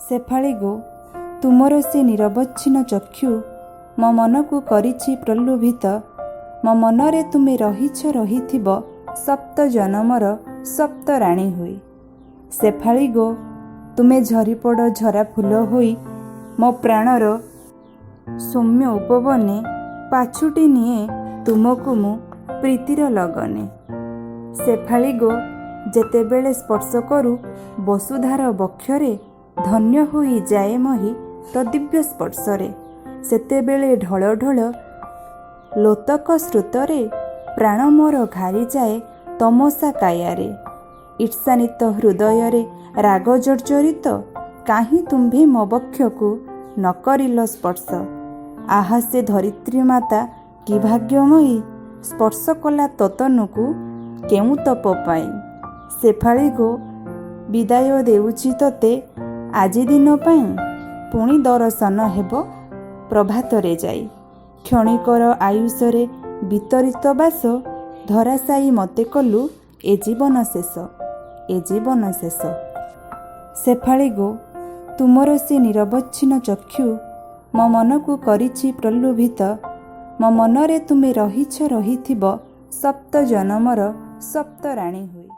शेफाली गो तुमर से निरवच्छिन्न चक्षु मो मन को करिछि प्रलोभित मो मनरे तुमे रहिछ रहिथिब सप्त जन्मर सप्त राणी हुई। शेफाली गो तुमे झरीपड़ झरा फूल होई मो प्राणर सौम्य उपवने पाछुटी निए तुमको मु प्रीतिर लगने। शेफाली गो जेतेबेले स्पर्श करू वसुधार वक्षरे धन्य होई जाए मही तो दिव्य स्पर्शरे सेतेबेले ढळ ढळ लोतक श्रुतरे प्राण मोर घारी जाए तमसा कायारे। ईर्षानित हृदय राग जर्जरित काहीं तुम्भे मो बक्षको न करिल स्पर्श। आहा से धरित्री माता कि भाग्यमयी स्पर्श कला ततनुकु केउ तप पाई। शेफाली गो विदाय देउछि तते आजि दिन पाई पुणी दर्शन हेब प्रभातरे जाई। क्षणिकर आयुषरे वितरित बास धराशायी मते कलु ए जीवन शेष ए जीवन शेष। शेफाली गो तुमर से निरवच्छिन्न चक्षु मो मन को करिछि प्रलोभित मो मनरे तुमे रहिछ रहिथिब सप्त जन्मर सप्त राणी हुई।